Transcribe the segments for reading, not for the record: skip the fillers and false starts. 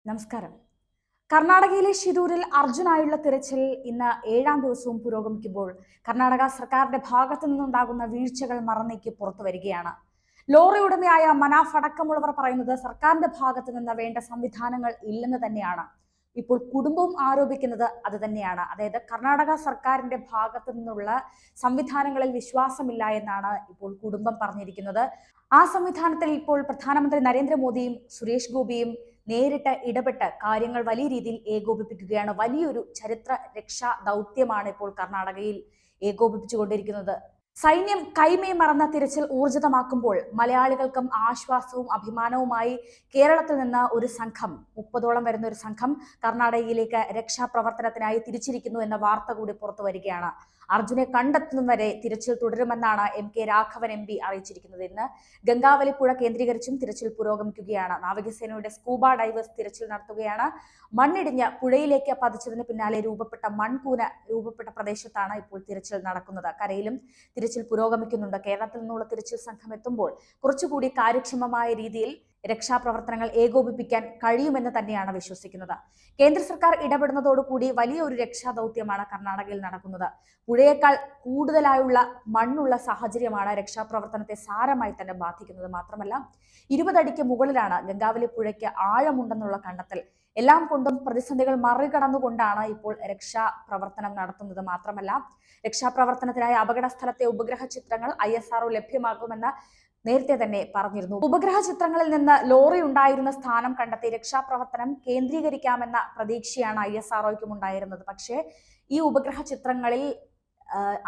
നമസ്കാരം. കർണാടകയിലെ ഷിരൂരിൽ അർജുനായുള്ള തിരച്ചിൽ ഇന്ന് 7ാം ദിവസവും പുരോഗമിക്കുമ്പോൾ കർണാടക സർക്കാരിന്റെ ഭാഗത്തു നിന്നുണ്ടാകുന്ന വീഴ്ചകൾ മറന്നേക്ക് പുറത്തു വരികയാണ്. ലോറി ഉടമയായ മനാഫ് അടക്കമുള്ളവർ പറയുന്നത് സർക്കാരിന്റെ ഭാഗത്തു നിന്ന് വേണ്ട സംവിധാനങ്ങൾ ഇല്ലെന്ന് തന്നെയാണ്. ഇപ്പോൾ കുടുംബവും ആരോപിക്കുന്നത് അത് തന്നെയാണ്. അതായത് കർണാടക സർക്കാരിന്റെ ഭാഗത്തു നിന്നുള്ള സംവിധാനങ്ങളിൽ വിശ്വാസമില്ല എന്നാണ് ഇപ്പോൾ കുടുംബം പറഞ്ഞിരിക്കുന്നത്. ആ സംവിധാനത്തിൽ ഇപ്പോൾ പ്രധാനമന്ത്രി നരേന്ദ്രമോദിയും സുരേഷ് ഗോപിയും നേരിട്ട് ഇടപെട്ട് കാര്യങ്ങൾ വലിയ രീതിയിൽ ഏകോപിപ്പിക്കുകയാണ്. വലിയൊരു ചരിത്ര രക്ഷാ ദൗത്യമാണ് ഇപ്പോൾ കർണാടകയിൽ ഏകോപിപ്പിച്ചുകൊണ്ടിരിക്കുന്നത്. സൈന്യം കൈമേ മറന്ന തിരച്ചിൽ ഊർജിതമാക്കുമ്പോൾ മലയാളികൾക്കും ആശ്വാസവും അഭിമാനവുമായി കേരളത്തിൽ നിന്ന് ഒരു സംഘം 30ഓളം വരുന്ന ഒരു സംഘം കർണാടകയിലേക്ക് രക്ഷാപ്രവർത്തനത്തിനായി തിരിച്ചിരിക്കുന്നു എന്ന വാർത്ത കൂടി പുറത്തു വരികയാണ്. അർജുനെ കണ്ടെത്തും വരെ തിരച്ചിൽ തുടരുമെന്നാണ് MK രാഘവൻ MP അറിയിച്ചിരിക്കുന്നത്. ഇന്ന് ഗംഗാവലി പുഴ കേന്ദ്രീകരിച്ചും തിരച്ചിൽ പുരോഗമിക്കുകയാണ്. നാവികസേനയുടെ സ്കൂബ ഡൈവേഴ്സ് തിരച്ചിൽ നടത്തുകയാണ്. മണ്ണിടിഞ്ഞ് പുഴയിലേക്ക് പതിച്ചതിന് പിന്നാലെ മൺകൂന രൂപപ്പെട്ട പ്രദേശത്താണ് ഇപ്പോൾ തിരച്ചിൽ നടക്കുന്നത്. കരയിലും തിരച്ചിൽ പുരോഗമിക്കുന്നുണ്ട്. കേരളത്തിൽ നിന്നുള്ള തിരച്ചിൽ സംഘം എത്തുമ്പോൾ കുറച്ചുകൂടി കാര്യക്ഷമമായ രീതിയിൽ രക്ഷാപ്രവർത്തനങ്ങൾ ഏകോപിപ്പിക്കാൻ കഴിയുമെന്ന് തന്നെയാണ് വിശ്വസിക്കുന്നത്. കേന്ദ്ര സർക്കാർ ഇടപെടുന്നതോടുകൂടി വലിയൊരു രക്ഷാ ദൗത്യമാണ് കർണാടകയിൽ നടക്കുന്നത്. പുഴയേക്കാൾ കൂടുതലായുള്ള മണ്ണുള്ള സാഹചര്യമാണ് രക്ഷാപ്രവർത്തനത്തെ സാരമായി തന്നെ ബാധിക്കുന്നത്. മാത്രമല്ല 20 അടിക്ക് മുകളിലാണ് ഗംഗാവലി പുഴയ്ക്ക് ആഴമുണ്ടെന്നുള്ള കണ്ടെത്തൽ. എല്ലാം കൊണ്ടും പ്രതിസന്ധികൾ മറികടന്നുകൊണ്ടാണ് ഇപ്പോൾ രക്ഷാപ്രവർത്തനം നടത്തുന്നത്. മാത്രമല്ല രക്ഷാപ്രവർത്തനത്തിനായി അപകട സ്ഥലത്തെ ഉപഗ്രഹ ചിത്രങ്ങൾ ISRO ലഭ്യമാകുമെന്ന് നേരത്തെ തന്നെ പറഞ്ഞിരുന്നു. ഉപഗ്രഹ ചിത്രങ്ങളിൽ നിന്ന് ലോറി ഉണ്ടായിരുന്ന സ്ഥാനം കണ്ടെത്തി രക്ഷാപ്രവർത്തനം കേന്ദ്രീകരിക്കാമെന്ന പ്രതീക്ഷയാണ് ISROയ്ക്കും ഉണ്ടായിരുന്നത്. പക്ഷേ ഈ ഉപഗ്രഹ ചിത്രങ്ങളിൽ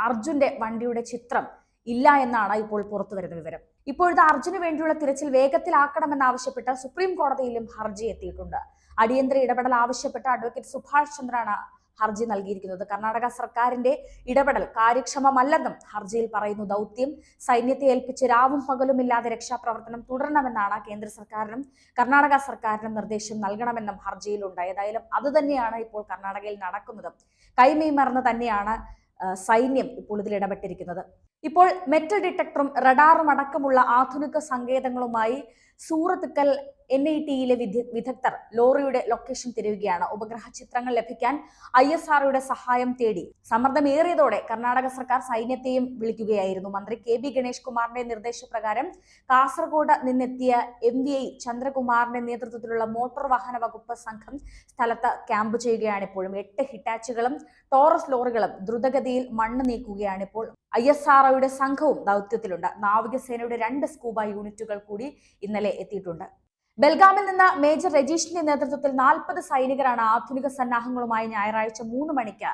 അർജുന്റെ വണ്ടിയുടെ ചിത്രം ഇല്ല എന്നാണ് ഇപ്പോൾ പുറത്തു വരുന്ന വിവരം. ഇപ്പോഴത്തെ അർജുന് വേണ്ടിയുള്ള തിരച്ചിൽ വേഗത്തിലാക്കണമെന്നാവശ്യപ്പെട്ട് സുപ്രീം കോടതിയിലും ഹർജി എത്തിയിട്ടുണ്ട്. അടിയന്തര ഇടപെടൽ ആവശ്യപ്പെട്ട് അഡ്വക്കേറ്റ് സുഭാഷ് ചന്ദ്രാണ് ഹർജി നൽകിയിരിക്കുന്നത്. കർണാടക സർക്കാരിന്റെ ഇടപെടൽ കാര്യക്ഷമമല്ലെന്നും ഹർജിയിൽ പറയുന്നു. ദൗത്യം സൈന്യത്തെ ഏൽപ്പിച്ച് രാവും പകലുമില്ലാതെ രക്ഷാപ്രവർത്തനം തുടരണമെന്നാണ് കേന്ദ്ര സർക്കാരിനും കർണാടക സർക്കാരിനും നിർദ്ദേശം നൽകണമെന്നും ഹർജിയിലുണ്ട്. ഏതായാലും അതുതന്നെയാണ് ഇപ്പോൾ കർണാടകയിൽ നടക്കുന്നത്. കൈമീ മറന്ന് തന്നെയാണ് സൈന്യം ഇപ്പോൾ ഇതിൽ ഇടപെട്ടിരിക്കുന്നത്. ഇപ്പോൾ മെറ്റൽ ഡിറ്റക്ടറും റഡാറും അടക്കമുള്ള ആധുനിക സങ്കേതങ്ങളുമായി സൂറത്തുക്കൽ NITയിലെ വിദഗ്ധർ ലോറിയുടെ ലൊക്കേഷൻ തിരയുകയാണ്. ഉപഗ്രഹ ചിത്രങ്ങൾ ലഭിക്കാൻ ISROയുടെ സഹായം തേടി സമ്മർദ്ദമേറിയതോടെ കർണാടക സർക്കാർ സൈന്യത്തെയും വിളിക്കുകയായിരുന്നു. മന്ത്രി KB ഗണേഷ് കുമാറിന്റെ നിർദ്ദേശപ്രകാരം കാസർഗോഡ് നിന്നെത്തിയ MVI ചന്ദ്രകുമാറിന്റെ നേതൃത്വത്തിലുള്ള മോട്ടോർ വാഹന വകുപ്പ് സംഘം സ്ഥലത്ത് ക്യാമ്പ് ചെയ്യുകയാണ്. ഇപ്പോഴും 8 ഹിറ്റാച്ചുകളും ടോറസ് ലോറികളും ദ്രുതഗതിയിൽ മണ്ണ് നീക്കുകയാണ്. ഇപ്പോൾ ISROയുടെ സംഘവും ദൗത്യത്തിലുണ്ട്. നാവികസേനയുടെ 2 സ്കൂബ യൂണിറ്റുകൾ കൂടി ഇന്നലെ എത്തിയിട്ടുണ്ട്. ബെൽഗാമിൽ നിന്ന് മേജർ രജീഷിന്റെ നേതൃത്വത്തിൽ 40 സൈനികരാണ് ആധുനിക സന്നാഹങ്ങളുമായി ഞായറാഴ്ച 3 മണിക്ക്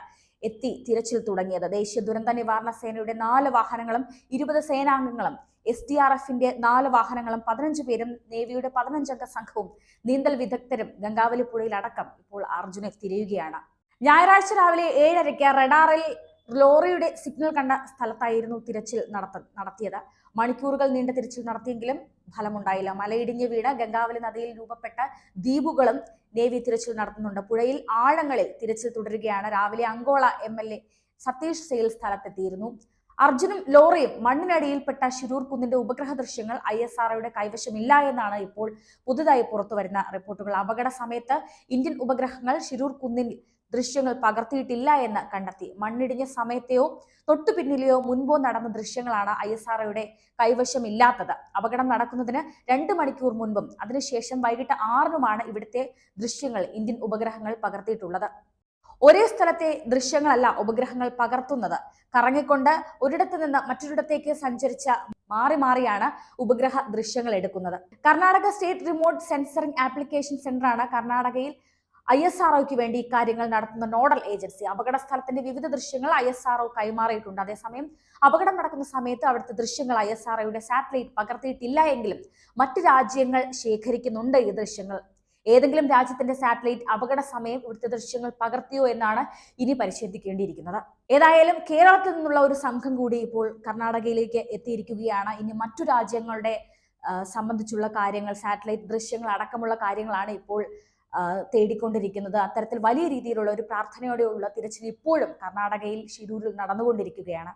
എത്തി തിരച്ചിൽ തുടങ്ങിയത്. ദേശീയ ദുരന്ത നിവാരണ സേനയുടെ 4 വാഹനങ്ങളും 20 സേനാംഗങ്ങളും SDRFന്റെ 4 വാഹനങ്ങളും 15 പേരും നേവിയുടെ 15 അംഗ സംഘവും നീന്തൽ വിദഗ്ധരും ഗംഗാവലി പുഴയിൽ അടക്കം ഇപ്പോൾ അർജുനെ തിരയുകയാണ്. ഞായറാഴ്ച രാവിലെ 7:30 റഡാറിൽ ലോറിയുടെ സിഗ്നൽ കണ്ട സ്ഥലത്തായിരുന്നു തിരച്ചിൽ നടത്തിയത്. മണിക്കൂറുകൾ നീണ്ട തിരച്ചിൽ നടത്തിയെങ്കിലും ഫലമുണ്ടായില്ല. മലയിടിഞ്ഞ് വീണ് ഗംഗാവലി നദിയിൽ രൂപപ്പെട്ട ദ്വീപുകളും നേവി തിരച്ചിൽ നടത്തുന്നുണ്ട്. പുഴയിൽ ആഴങ്ങളിൽ തിരച്ചിൽ തുടരുകയാണ്. രാവിലെ അങ്കോള MLA സതീഷ് സെയിൽ സ്ഥലത്തെത്തിയിരുന്നു. അർജുനും ലോറിയും മണ്ണിനടിയിൽപ്പെട്ട ഷിരൂർ കുന്നിന്റെ ഉപഗ്രഹ ദൃശ്യങ്ങൾ ISROയുടെ കൈവശമില്ല എന്നാണ് ഇപ്പോൾ പുതുതായി പുറത്തുവരുന്ന റിപ്പോർട്ടുകൾ. അപകട സമയത്ത് ഇന്ത്യൻ ഉപഗ്രഹങ്ങൾ ഷിരൂർ കുന്നിൽ ദൃശ്യങ്ങൾ പകർത്തിയിട്ടില്ല എന്ന് കണ്ടെത്തി. മണ്ണിടിഞ്ഞ സമയത്തെയോ തൊട്ടു പിന്നിലെയോ മുൻപോ നടന്ന ദൃശ്യങ്ങളാണ് ISROയുടെ കൈവശമില്ലാത്തത്. അപകടം നടക്കുന്നതിന് 2 മണിക്കൂർ മുൻപും അതിനുശേഷം വൈകിട്ട് 6-നുമാണ് ഇവിടുത്തെ ദൃശ്യങ്ങൾ ഇന്ത്യൻ ഉപഗ്രഹങ്ങൾ പകർത്തിയിട്ടുള്ളത്. ഒരേ സ്ഥലത്തെ ദൃശ്യങ്ങളല്ല ഉപഗ്രഹങ്ങൾ പകർത്തുന്നത്. കറങ്ങിക്കൊണ്ട് ഒരിടത്ത് നിന്ന് മറ്റൊരിടത്തേക്ക് സഞ്ചരിച്ച മാറിയാണ് ഉപഗ്രഹ ദൃശ്യങ്ങൾ എടുക്കുന്നത്. Karnataka state remote sensing application സെന്ററാണ് കർണാടകയിൽ ISROയ്ക്ക് വേണ്ടി ഇക്കാര്യങ്ങൾ നടത്തുന്ന നോഡൽ ഏജൻസി. അപകട സ്ഥലത്തിന്റെ വിവിധ ദൃശ്യങ്ങൾ ISRO കൈമാറിയിട്ടുണ്ട്. അതേസമയം അപകടം നടക്കുന്ന സമയത്ത് അവിടുത്തെ ദൃശ്യങ്ങൾ ISROയുടെ സാറ്റലൈറ്റ് പകർത്തിയിട്ടില്ല എങ്കിലും മറ്റ് രാജ്യങ്ങൾ ശേഖരിക്കുന്നുണ്ട് ഈ ദൃശ്യങ്ങൾ. ഏതെങ്കിലും രാജ്യത്തിന്റെ സാറ്റലൈറ്റ് അപകട സമയം ഇവിടുത്തെ ദൃശ്യങ്ങൾ പകർത്തിയോ എന്നാണ് ഇനി പരിശോധിക്കേണ്ടിയിരിക്കുന്നത്. ഏതായാലും കേരളത്തിൽ നിന്നുള്ള ഒരു സംഘം കൂടി ഇപ്പോൾ കർണാടകയിലേക്ക് എത്തിയിരിക്കുകയാണ്. ഇനി മറ്റു രാജ്യങ്ങളുടെ സംബന്ധിച്ചുള്ള കാര്യങ്ങൾ, സാറ്റലൈറ്റ് ദൃശ്യങ്ങൾ അടക്കമുള്ള കാര്യങ്ങളാണ് ഇപ്പോൾ തേടിക്കൊണ്ടിരിക്കുന്നത്. അത്തരത്തിൽ വലിയ രീതിയിലുള്ള ഒരു പ്രാർത്ഥനയോടെയുള്ള തിരച്ചിൽ ഇപ്പോഴും കർണാടകയിൽ ഷിരൂരിൽ നടന്നുകൊണ്ടിരിക്കുകയാണ്.